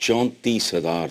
34,000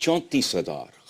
34,000,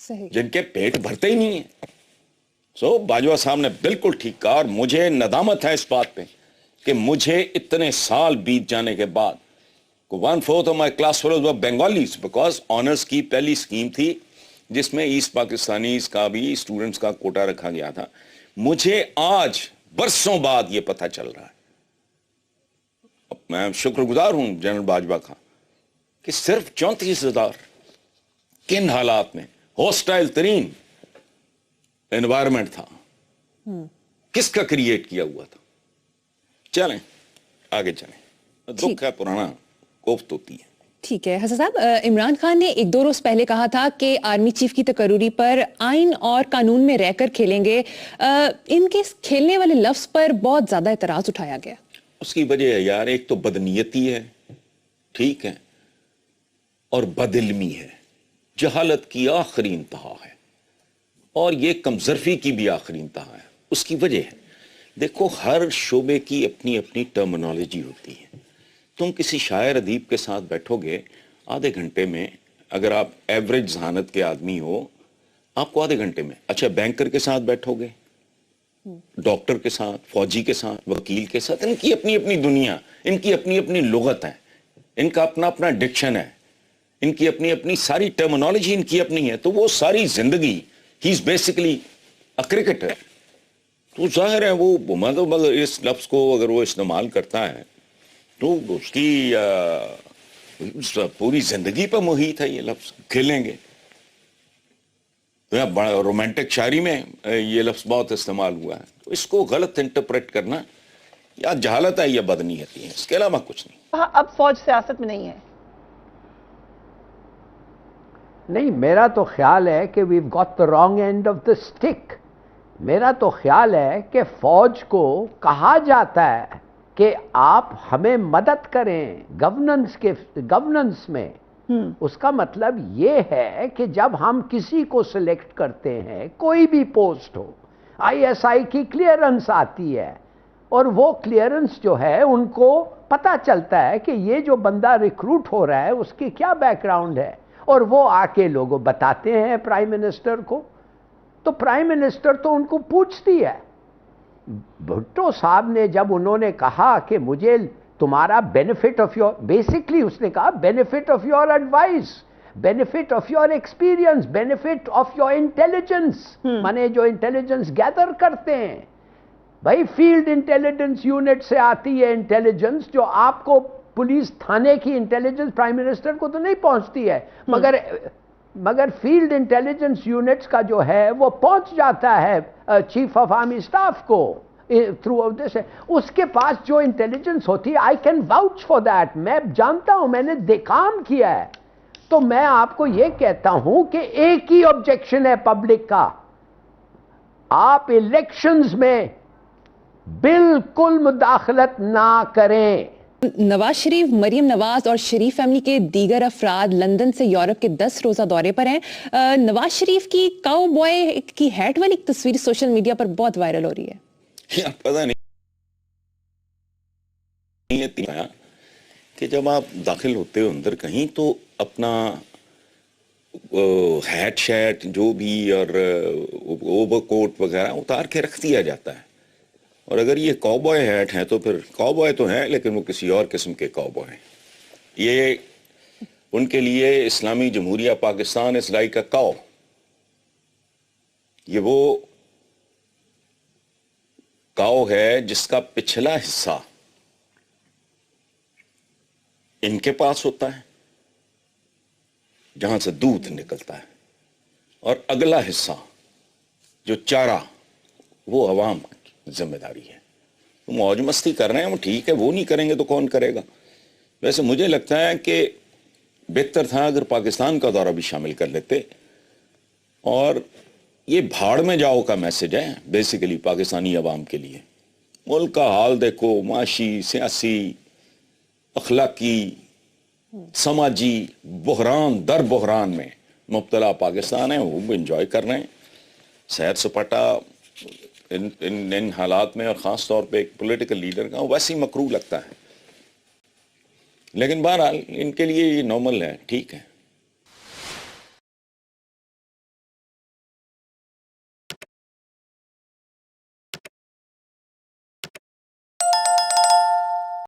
صحیح. جن کے پیٹ بھرتے ہی نہیں ہیں. سو باجوہ صاحب نے بالکل ٹھیک کہا, اور مجھے ندامت ہے اس بات پہ کہ مجھے اتنے سال بیت جانے کے بعد 1/4 of my class fellows were Bengalis, because honours کی پہلی اسکیم تھی جس میں ایسٹ پاکستانیز کا بھی اسٹوڈنٹس کا کوٹا رکھا گیا تھا. مجھے آج برسوں بعد یہ پتہ چل رہا ہے. میں شکر گزار ہوں جنرل باجوہ کا کہ صرف 34,000 کن حالات میں ہاسٹائل ترین انوائرمنٹ تھا, کس کا کریٹ کیا ہوا تھا. چلیں آگے چلیں, دکھ ہے پرانا, کوفت ہوتی ہے. ٹھیک ہے حسن صاحب, عمران خان نے 1-2 روز پہلے کہا تھا کہ آرمی چیف کی تقرری پر آئین اور قانون میں رہ کر کھیلیں گے. ان کے کھیلنے والے لفظ پر بہت زیادہ اعتراض اٹھایا گیا. اس کی وجہ ہے یار, ایک تو بدنیتی ہے, ٹھیک ہے, اور بد علمی ہے, جہالت کی آخری انتہا ہے, اور یہ کمزرفی کی بھی آخری انتہا ہے. اس کی وجہ ہے, دیکھو ہر شعبے کی اپنی اپنی ٹرمنالوجی ہوتی ہے. تم کسی شاعر ادیب کے ساتھ بیٹھو گے آدھے گھنٹے میں, اگر آپ ایوریج ذہانت کے آدمی ہو, آپ کو آدھے گھنٹے میں, اچھا بینکر کے ساتھ بیٹھو گے, ڈاکٹر کے ساتھ, فوجی کے ساتھ, وکیل کے ساتھ, ان کی اپنی اپنی دنیا, ان کی اپنی اپنی لغت ہے, ان کا اپنا اپنا ڈکشن ہے, ان کی اپنی اپنی ساری ٹرمنالوجی ان کی اپنی ہے. تو وہ ساری زندگی ہی از بیسیکلی اے کرکٹر. تو ظاہر ہے وہ مطلب اس لفظ کو اگر وہ استعمال کرتا ہے تو اس کی پوری زندگی پر محیط ہے یہ لفظ, کھیلیں گے. رومانٹک شاعری میں یہ لفظ بہت استعمال ہوا ہے. تو اس کو غلط انٹرپریٹ کرنا یا جہالت ہے یا بدنیتی ہے, اس کے علاوہ کچھ نہیں. اب فوج سیاست میں نہیں ہے. نہیں, میرا تو خیال ہے کہ we've got the wrong end of the stick. میرا تو خیال ہے کہ فوج کو کہا جاتا ہے کہ آپ ہمیں مدد کریں گورننس میں. اس کا مطلب یہ ہے کہ جب ہم کسی کو سلیکٹ کرتے ہیں, کوئی بھی پوسٹ ہو, ISI کی کلیئرنس آتی ہے, اور وہ کلیئرنس جو ہے ان کو پتہ چلتا ہے کہ یہ جو بندہ ریکروٹ ہو رہا ہے اس کی کیا بیک گراؤنڈ ہے, اور وہ آ کے لوگوں بتاتے ہیں پرائم منسٹر کو. تو پرائم منسٹر تو ان کو پوچھتی ہے. بھٹو صاحب نے جب انہوں نے کہا کہ مجھے تمہارا بینیفٹ آف یور, بیسکلی اس نے کہا benefit of your advice, benefit of your experience, benefit of your intelligence, مانے جو انٹیلیجنس گیدر کرتے ہیں. بھائی فیلڈ انٹیلیجنس یونٹ سے آتی ہے انٹیلیجنس, جو آپ کو پولیس تھانے کی انٹیلیجنس پرائم منسٹر کو تو نہیں پہنچتی ہے, مگر فیلڈ انٹیلیجنس یونٹس کا جو ہے وہ پہنچ جاتا ہے چیف آف آرمی اسٹاف کو تھرو آؤٹ دس. اس کے پاس جو انٹیلیجنس ہوتی ہے, I can watch for that, میں جانتا ہوں, میں نے کام کیا ہے. تو میں آپ کو یہ کہتا ہوں کہ ایک ہی آبجیکشن ہے پبلک کا, آپ الیکشنز میں بالکل مداخلت نہ کریں. نواز شریف, مریم نواز اور شریف فیملی کے دیگر افراد لندن سے یورپ کے 10 روزہ دورے پر ہیں. نواز شریف کی کاؤ بوائے کی ہیٹ والی تصویر سوشل میڈیا پر بہت وائرل ہو رہی ہے. پتہ نہیں کہ جب آپ داخل ہوتے ہو اندر کہیں تو اپنا ہیٹ شیٹ جو بھی اور اوور کوٹ وغیرہ اتار کے رکھ دیا جاتا ہے. اور اگر یہ کاؤ بوائے ہیٹ ہیں تو پھر کاؤ بوائے تو ہیں لیکن وہ کسی اور قسم کے کاؤ بوائے ہیں. یہ ان کے لیے اسلامی جمہوریہ پاکستان از لائک اے کاؤ. یہ وہ کاؤ ہے جس کا پچھلا حصہ ان کے پاس ہوتا ہے جہاں سے دودھ نکلتا ہے, اور اگلا حصہ جو چارہ وہ عوام کی ذمہ داری ہے. وہ موج مستی کر رہے ہیں, وہ ٹھیک ہے, وہ نہیں کریں گے تو کون کرے گا. ویسے مجھے لگتا ہے کہ بہتر تھا اگر پاکستان کا دورہ بھی شامل کر لیتے. اور یہ بھاڑ میں جاؤ کا میسج ہے بیسیکلی پاکستانی عوام کے لیے. ملک کا حال دیکھو, معاشی, سیاسی, اخلاقی, سماجی بحران در بحران میں مبتلا پاکستان ہے, وہ بھی انجوائے کر رہے ہیں سیر سپاٹا ان حالات میں. اور خاص طور پہ ایک پولیٹیکل لیڈر کا ویسے ہی مکروہ لگتا ہے, لیکن بہرحال ان کے لیے یہ نارمل ہے, ٹھیک ہے.